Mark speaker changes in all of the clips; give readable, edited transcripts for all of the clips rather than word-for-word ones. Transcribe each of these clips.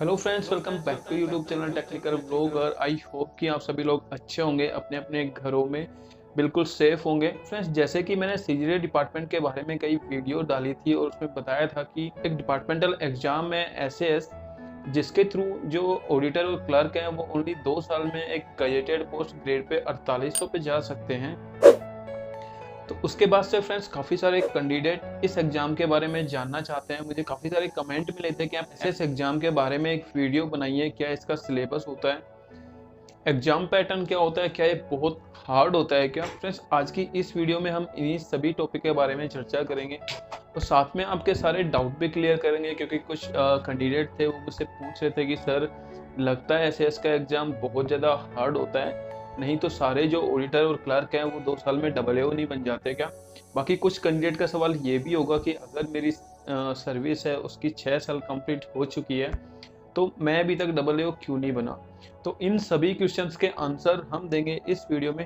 Speaker 1: Hello friends, welcome back to YouTube channel technical blogger. I hope कि आप सभी लोग अच्छे होंगे, अपने अपने घरों में बिल्कुल सेफ होंगे। फ्रेंड्स, जैसे कि मैंने सीजीडी डिपार्टमेंट के बारे में कई वीडियो डाली थी और उसमें बताया था कि एक डिपार्टमेंटल एग्जाम है एसएएस, जिसके थ्रू जो ऑडिटर और क्लर्क हैं वो ओनली 2 साल में एक गजेटेड पोस्ट ग्रेड पे 4800 पे जा सकते हैं। तो उसके बाद से फ्रेंड्स काफ़ी सारे कैंडिडेट इस एग्ज़ाम के बारे में जानना चाहते हैं। मुझे काफ़ी सारे कमेंट मिले थे कि आप इस एग्ज़ाम के बारे में एक वीडियो बनाइए, क्या इसका सिलेबस होता है, एग्ज़ाम पैटर्न क्या होता है, क्या ये बहुत हार्ड होता है क्या। फ्रेंड्स, आज की इस वीडियो में हम इन्हीं सभी टॉपिक के बारे में चर्चा करेंगे और साथ में आपके सारे डाउट भी क्लियर करेंगे, क्योंकि कुछ कैंडिडेट थे वो मुझसे पूछ रहे थे कि सर, लगता है एसएएस का एग्ज़ाम बहुत ज़्यादा हार्ड होता है, नहीं तो सारे जो ऑडिटर और क्लर्क हैं वो 2 साल में AAO नहीं बन जाते क्या। बाकी कुछ कैंडिडेट का सवाल ये भी होगा कि अगर मेरी सर्विस है उसकी 6 साल कंप्लीट हो चुकी है तो मैं अभी तक AAO क्यों नहीं बना। तो इन सभी क्वेश्चंस के आंसर हम देंगे इस वीडियो में।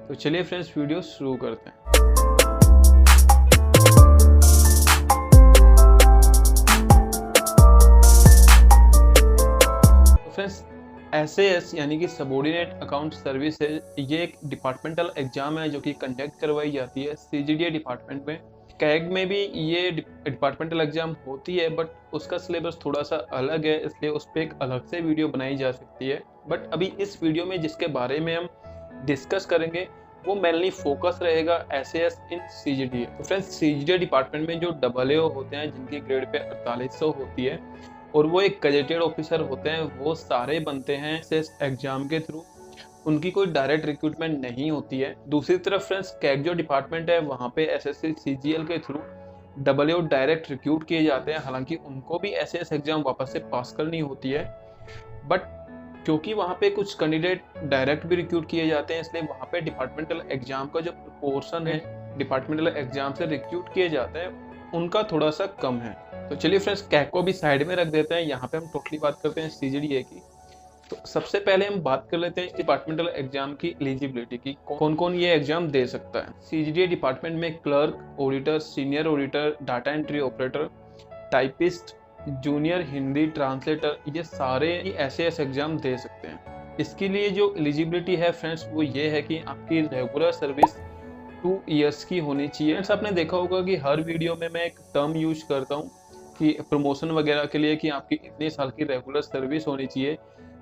Speaker 1: तो चलिए फ्रेंड्स, वीडियो शुरू करते हैं। फ्रेंड्स, एसएएस यानी कि सबऑर्डिनेट अकाउंट सर्विस है, ये एक डिपार्टमेंटल एग्जाम है जो कि कंडक्ट करवाई जाती है सीजीडीए डिपार्टमेंट में। कैग में भी ये डिपार्टमेंटल एग्जाम होती है, बट उसका सिलेबस थोड़ा सा अलग है, इसलिए उस पर एक अलग से वीडियो बनाई जा सकती है। बट अभी इस वीडियो में जिसके बारे में हम डिस्कस करेंगे वो मेनली फोकस रहेगा एसएएस इन सीजीडीए। तो फ्रेंड्स, सीजीडीए डिपार्टमेंट में जो AAO होते हैं जिनकी ग्रेड पे 4800 होती है और वो एक गजेटेड ऑफिसर होते हैं, वो सारे बनते हैं एसएएस एग्जाम के थ्रू। उनकी कोई डायरेक्ट रिक्रूटमेंट नहीं होती है। दूसरी तरफ फ्रेंड्स, कैग जो डिपार्टमेंट है वहाँ पे एसएससी सीजीएल के थ्रू AAO डायरेक्ट रिक्रूट किए जाते हैं। हालांकि उनको भी एसएएस एग्जाम वापस से पास करनी होती है, बट क्योंकि वहाँ पे कुछ कैंडिडेट डायरेक्ट भी रिक्रूट किए जाते हैं, इसलिए वहाँ पे डिपार्टमेंटल एग्जाम का जो प्रोपोर्शन है डिपार्टमेंटल एग्जाम से रिक्रूट किए जाते हैं उनका थोड़ा सा कम है। तो चलिए फ्रेंड्स, कैग को भी साइड में रख देते हैं, यहाँ पे हम टोटली बात करते हैं सीजीडीए की। तो सबसे पहले हम बात कर लेते हैं इस डिपार्टमेंटल एग्जाम की एलिजिबिलिटी की, कौन कौन ये एग्जाम दे सकता है। सीजीडीए डिपार्टमेंट में clerk, auditor, senior auditor, data entry operator, typist, junior Hindi translator, ये सारे एसएएस एग्जाम दे सकते हैं। इसके लिए जो एलिजिबिलिटी है फ्रेंड्स वो ये है कि आपकी रेगुलर सर्विस 2 इयर्स की होनी चाहिए। फ्रेंड्स, आपने देखा होगा कि हर वीडियो में मैं एक टर्म यूज करता हूँ कि प्रमोशन वगैरह के लिए कि आपकी इतने साल की रेगुलर सर्विस होनी चाहिए।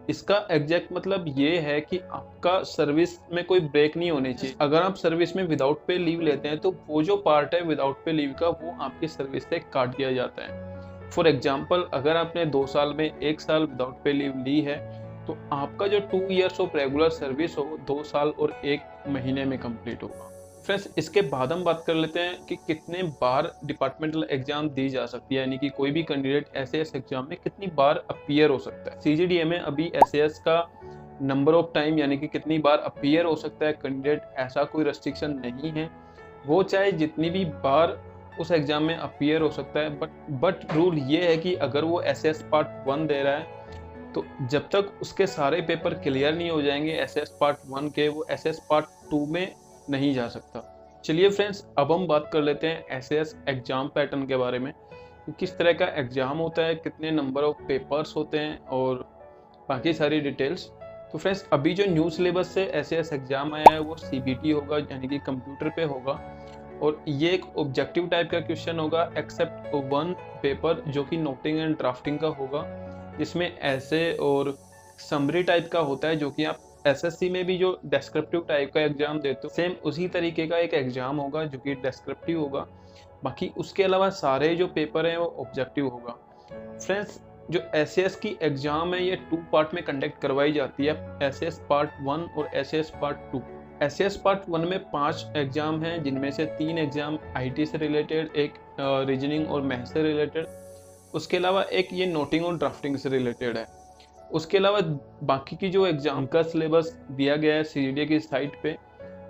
Speaker 1: इसका एग्जैक्ट मतलब ये है कि आपका सर्विस में कोई ब्रेक नहीं होनी चाहिए। अगर आप सर्विस में विदाउट पे लीव लेते हैं तो वो जो पार्ट है विदाउट पे लीव का वो आपकी सर्विस से काट दिया जाता है। फॉर एग्जाम्पल, अगर आपने 2 साल में 1 साल विदाउट पे लीव ली है तो आपका जो 2 इयर्स ऑफ रेगुलर सर्विस हो 2 साल और 1 महीने में कंप्लीट होगा। फ्रेंड्स, इसके बाद हम बात कर लेते हैं कि कितने बार डिपार्टमेंटल एग्जाम दी जा सकती है, यानी कि कोई भी कैंडिडेट एसएएस एग्जाम में कितनी बार अपीयर हो सकता है। सीजीडीए में अभी एसएएस का नंबर ऑफ टाइम यानी कि कितनी बार अपीयर हो सकता है कैंडिडेट, ऐसा कोई रेस्ट्रिक्शन नहीं है। वो चाहे जितनी भी बार उस एग्जाम में अपीयर हो सकता है, बट रूल ये है कि अगर वो एसएएस पार्ट 1 दे रहा है तो जब तक उसके सारे पेपर क्लियर नहीं हो जाएंगे एसएएस पार्ट 1 के, वो एसएएस पार्ट 2 में नहीं जा सकता। चलिए फ्रेंड्स, अब हम बात कर लेते हैं एसएएस एग्जाम पैटर्न के बारे में, किस तरह का एग्जाम होता है, कितने नंबर ऑफ पेपर्स होते हैं और बाकी सारी डिटेल्स। तो फ्रेंड्स, अभी जो न्यू सिलेबस से एसएएस एग्जाम आया है वो सीबीटी होगा, यानी कि कंप्यूटर पे होगा, और ये एक ऑब्जेक्टिव टाइप का क्वेश्चन होगा एक्सेप्ट 1 पेपर जो कि नोटिंग एंड ड्राफ्टिंग का होगा, जिसमें ऐसे और समरी टाइप का होता है, जो कि आप एसएससी में भी जो डेस्क्रिप्टिव टाइप का एग्जाम देते हो सेम उसी तरीके का एक एग्जाम होगा जो कि डेस्क्रिप्टिव होगा। बाकी उसके अलावा सारे जो पेपर हैं वो ऑब्जेक्टिव होगा। फ्रेंड्स, जो एसएएस की एग्जाम है ये 2 पार्ट में कंडक्ट करवाई जाती है, एसएएस पार्ट 1 और एसएएस पार्ट 2। एसएएस पार्ट 1 में 5 एग्जाम हैं, जिनमें से 3 एग्जाम आईटी से रिलेटेड, एक रीजनिंग और मैथ से रिलेटेड, उसके अलावा एक ये नोटिंग और ड्राफ्टिंग से रिलेटेड है। उसके अलावा बाकी की जो एग्जाम का सिलेबस दिया गया है सीजीडीए की साइट पे,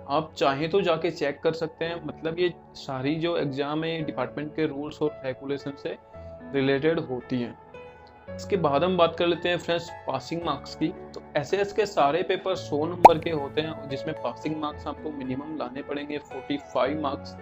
Speaker 1: आप चाहें तो जाके चेक कर सकते हैं। मतलब ये सारी जो एग्जाम है डिपार्टमेंट के रूल्स और रेगुलेशन से रिलेटेड होती हैं। इसके बाद हम बात कर लेते हैं फ्रेंड्स पासिंग मार्क्स की। तो एसएएस के सारे पेपर 100 नंबर के होते हैं, जिसमें पासिंग मार्क्स आपको मिनिमम लाने पड़ेंगे 45 मार्क्स।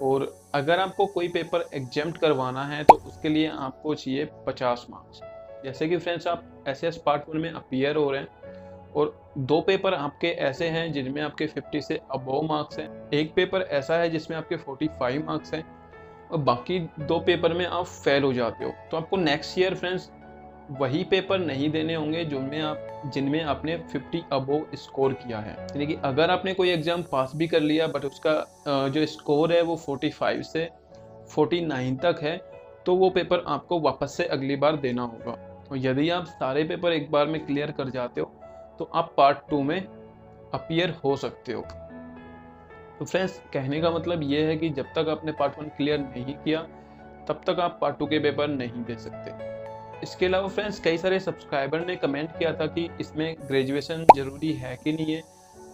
Speaker 1: और अगर आपको कोई पेपर एग्जेम्प्ट करवाना है तो उसके लिए आपको चाहिए 50 मार्क्स। जैसे कि फ्रेंड्स आप एसएस पार्ट 1 में अपीयर हो रहे हैं और 2 पेपर आपके ऐसे हैं जिनमें आपके 50 से अबव मार्क्स हैं, एक पेपर ऐसा है जिसमें आपके 45 मार्क्स हैं और बाकी 2 पेपर में आप फेल हो जाते हो। तो आपको नेक्स्ट ईयर फ्रेंड्स वही पेपर नहीं देने होंगे जिनमें आपने 50 अबव स्कोर किया है। यानी कि अगर आपने कोई एग्ज़ाम पास भी कर लिया बट उसका जो स्कोर है वो 45 से 49 तक है, तो वो पेपर आपको वापस से अगली बार देना होगा। और यदि आप सारे पेपर एक बार में क्लियर कर जाते हो तो आप पार्ट 2 में अपीयर हो सकते हो। तो फ्रेंड्स कहने का मतलब ये है कि जब तक आपने पार्ट 1 क्लियर नहीं किया तब तक आप पार्ट 2 के पेपर नहीं दे सकते। इसके अलावा फ्रेंड्स कई सारे सब्सक्राइबर ने कमेंट किया था कि इसमें ग्रेजुएशन ज़रूरी है कि नहीं है।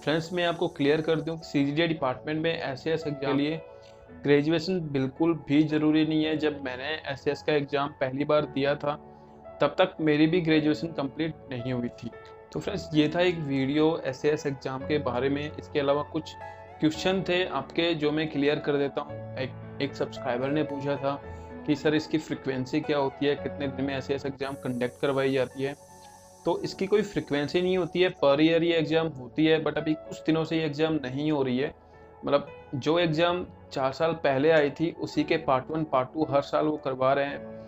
Speaker 1: फ्रेंड्स मैं आपको क्लियर कर दूं, सीजीडीए डिपार्टमेंट में एसएस एग्जाम के लिए ग्रेजुएशन बिल्कुल भी ज़रूरी नहीं है। जब मैंने एसएस का एग्ज़ाम पहली बार दिया था तब तक मेरी भी ग्रेजुएशन कंप्लीट नहीं हुई थी। तो फ्रेंड्स ये था एक वीडियो एसएस एग्ज़ाम के बारे में। इसके अलावा कुछ क्वेश्चन थे आपके जो मैं क्लियर कर देता हूँ। एक सब्सक्राइबर ने पूछा था कि सर इसकी फ्रिक्वेंसी क्या होती है, कितने दिन में एसएस एग्ज़ाम कंडक्ट करवाई जाती है। तो इसकी कोई फ्रिक्वेंसी नहीं होती है, पर ईयर ये एग्ज़ाम होती है, बट अभी कुछ दिनों से ये एग्ज़ाम नहीं हो रही है। मतलब जो एग्ज़ाम 4 साल पहले आई थी उसी के पार्ट 1 पार्ट 2 हर साल वो करवा रहे हैं।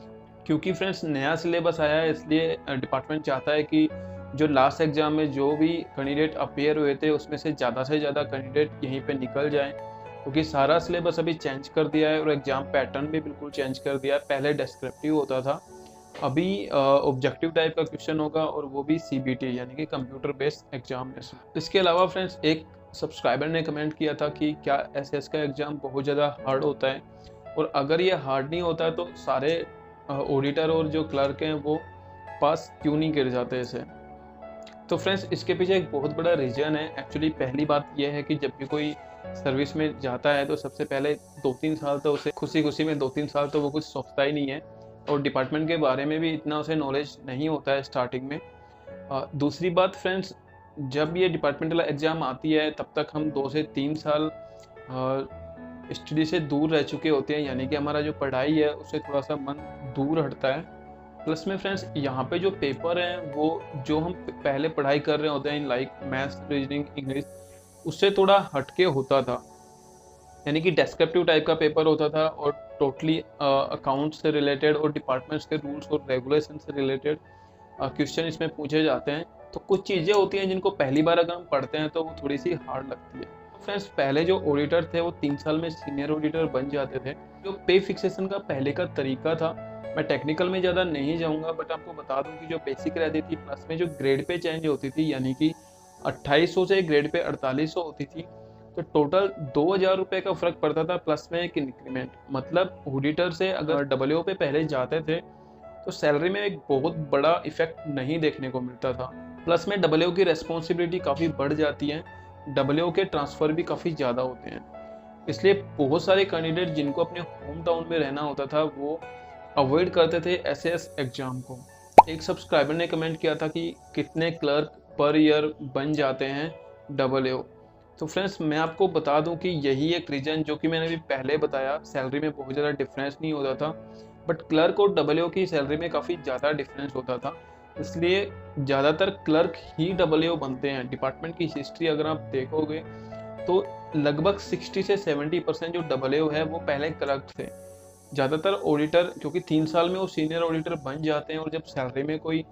Speaker 1: क्योंकि फ्रेंड्स नया सिलेबस आया है इसलिए डिपार्टमेंट चाहता है कि जो लास्ट एग्ज़ाम में जो भी कैंडिडेट अपीयर हुए थे उसमें से ज़्यादा कैंडिडेट यहीं पे निकल जाएं, क्योंकि सारा सिलेबस अभी चेंज कर दिया है और एग्ज़ाम पैटर्न भी बिल्कुल चेंज कर दिया है। पहले डिस्क्रिप्टिव होता था, अभी ऑब्जेक्टिव टाइप का क्वेश्चन होगा और वो भी सीबीटी यानी कि कंप्यूटर बेस्ड एग्जामिनेशन। इसके अलावा फ्रेंड्स एक सब्सक्राइबर ने कमेंट किया था कि क्या एसएस का एग्ज़ाम बहुत ज़्यादा हार्ड होता है, और अगर ये हार्ड नहीं होता तो सारे ऑडिटर और जो क्लर्क हैं वो पास क्यों नहीं कर जाते इसे। तो फ्रेंड्स इसके पीछे एक बहुत बड़ा रीज़न है। एक्चुअली पहली बात यह है कि जब भी कोई सर्विस में जाता है तो सबसे पहले 2-3 साल तो उसे खुशी में 2-3 साल तो वो कुछ सोचता ही नहीं है और डिपार्टमेंट के बारे में भी इतना उसे नॉलेज नहीं होता है स्टार्टिंग में। दूसरी बात फ्रेंड्स, जब ये डिपार्टमेंटल एग्ज़ाम आती है तब तक हम 2 से 3 साल स्टडी से दूर रह चुके होते हैं, यानी कि हमारा जो पढ़ाई है उससे थोड़ा सा मन दूर हटता है। प्लस में फ्रेंड्स यहाँ पे जो पेपर हैं वो जो हम पहले पढ़ाई कर रहे होते हैं लाइक मैथ्स, रीजनिंग, इंग्लिश, उससे थोड़ा हटके होता था। यानी कि डेस्क्रिप्टिव टाइप का पेपर होता था और टोटली अकाउंट से रिलेटेड और डिपार्टमेंट्स के रूल्स और रेगुलेशन से रिलेटेड क्वेश्चन इसमें पूछे जाते हैं। तो कुछ चीज़ें होती हैं जिनको पहली बार अगर हम पढ़ते हैं तो वो थोड़ी सी हार्ड लगती है। फ्रेंड्स पहले जो ऑडिटर थे वो 3 साल में सीनियर ऑडिटर बन जाते थे। जो पे फिक्सेशन का पहले का तरीका था, मैं टेक्निकल में ज़्यादा नहीं जाऊँगा बट आपको बता दूँ कि जो बेसिक रहती थी प्लस में जो ग्रेड पे चेंज होती थी, यानी कि 2800 से ग्रेड पे 4800 होती थी, तो टोटल 2000 रुपये का फ़र्क पड़ता था प्लस में एक इंक्रीमेंट। मतलब ऑडिटर से अगर डब्ल्यू पे पहले जाते थे तो सैलरी में एक बहुत बड़ा इफेक्ट नहीं देखने को मिलता था। प्लस में डब्ल्यू की रेस्पॉन्सिबिलिटी काफ़ी बढ़ जाती है, डब्ल्यू के ट्रांसफ़र भी काफ़ी ज़्यादा होते हैं। इसलिए बहुत सारे कैंडिडेट जिनको अपने होम टाउन में रहना होता था वो अवॉइड करते थे एसएस एग्ज़ाम को। एक सब्सक्राइबर ने कमेंट किया था कि कितने क्लर्क पर ईयर बन जाते हैं डब्ल्यू। तो फ्रेंड्स मैं आपको बता दूं कि यही एक रीज़न जो कि मैंने अभी पहले बताया, सैलरी में बहुत ज़्यादा डिफरेंस नहीं होता था बट क्लर्क और डब्ल्यू की सैलरी में काफ़ी ज़्यादा डिफरेंस होता था। इसलिए ज़्यादातर क्लर्क ही डब्ल्यू बनते हैं। डिपार्टमेंट की हिस्ट्री अगर आप देखोगे तो लगभग 60 से 70% जो डब्ल्यू है वो पहले क्लर्क थे। ज़्यादातर ऑडिटर क्योंकि 3 साल में वो सीनियर ऑडिटर बन जाते हैं और जब सैलरी में कोई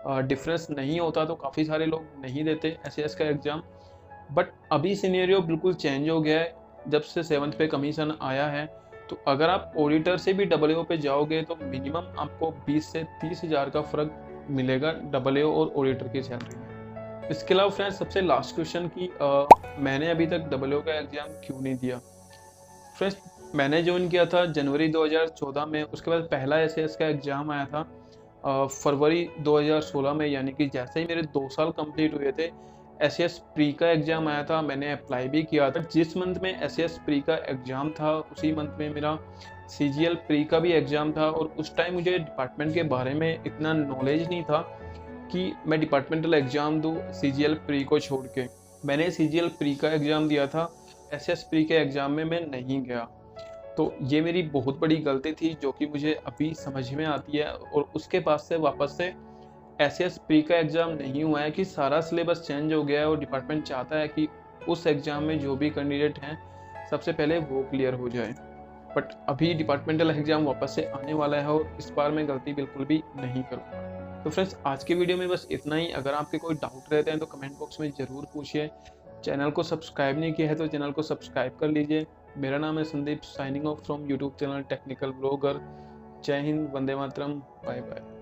Speaker 1: डिफरेंस नहीं होता तो काफ़ी सारे लोग नहीं देते एसएस का एग्ज़ाम। बट अभी सिनेरियो बिल्कुल चेंज हो गया है जब से 7th पे कमीशन आया है। तो अगर आप ऑडिटर से भी डब्ल्यू पे जाओगे तो मिनिमम आपको 20 से 30 हज़ार का फ़र्क मिलेगा डब्ल्यू और ऑडिटर की सैलरी में। इसके अलावा फ्रेंड्स सबसे लास्ट क्वेश्चन की मैंने अभी तक डब्ल्यू का एग्ज़ाम क्यों नहीं दिया। फ्रेंड्स मैंने ज्वाइन किया था जनवरी 2014 में, उसके बाद पहला एसएस का एग्ज़ाम आया था फरवरी 2016 में, यानी कि जैसे ही मेरे 2 साल कंप्लीट हुए थे एसएस प्री का एग्ज़ाम आया था। मैंने अप्लाई भी किया था। जिस मंथ में एसएस प्री का एग्ज़ाम था उसी मंथ में मेरा सीजीएल प्री का भी एग्ज़ाम था और उस टाइम मुझे डिपार्टमेंट के बारे में इतना नॉलेज नहीं था कि मैं डिपार्टमेंटल एग्ज़ाम दूँ सीजीएल प्री को छोड़ के। मैंने सीजीएल प्री का एग्ज़ाम दिया था, एसएस प्री के एग्ज़ाम में मैं नहीं गया। तो तो ये मेरी बहुत बड़ी गलती थी जो कि मुझे अभी समझ में आती है। और उसके बाद से वापस से एसएस प्री का एग्ज़ाम नहीं हुआ है कि सारा सिलेबस चेंज हो गया है और डिपार्टमेंट चाहता है कि उस एग्ज़ाम में जो भी कैंडिडेट हैं सबसे पहले वो क्लियर हो जाए। बट अभी डिपार्टमेंटल एग्ज़ाम वापस से आने वाला है और इस बार मैं गलती बिल्कुल भी नहीं करूँगा। तो फ्रेंड्स, आज की वीडियो में बस इतना ही। अगर आपके कोई डाउट रहते हैं तो कमेंट बॉक्स में ज़रूर पूछिए। चैनल को सब्सक्राइब नहीं किया है तो चैनल को सब्सक्राइब कर लीजिए। मेरा नाम है Sandeep, signing off from YouTube channel technical blogger. जय हिंद, वंदे मातरम, बाय बाय।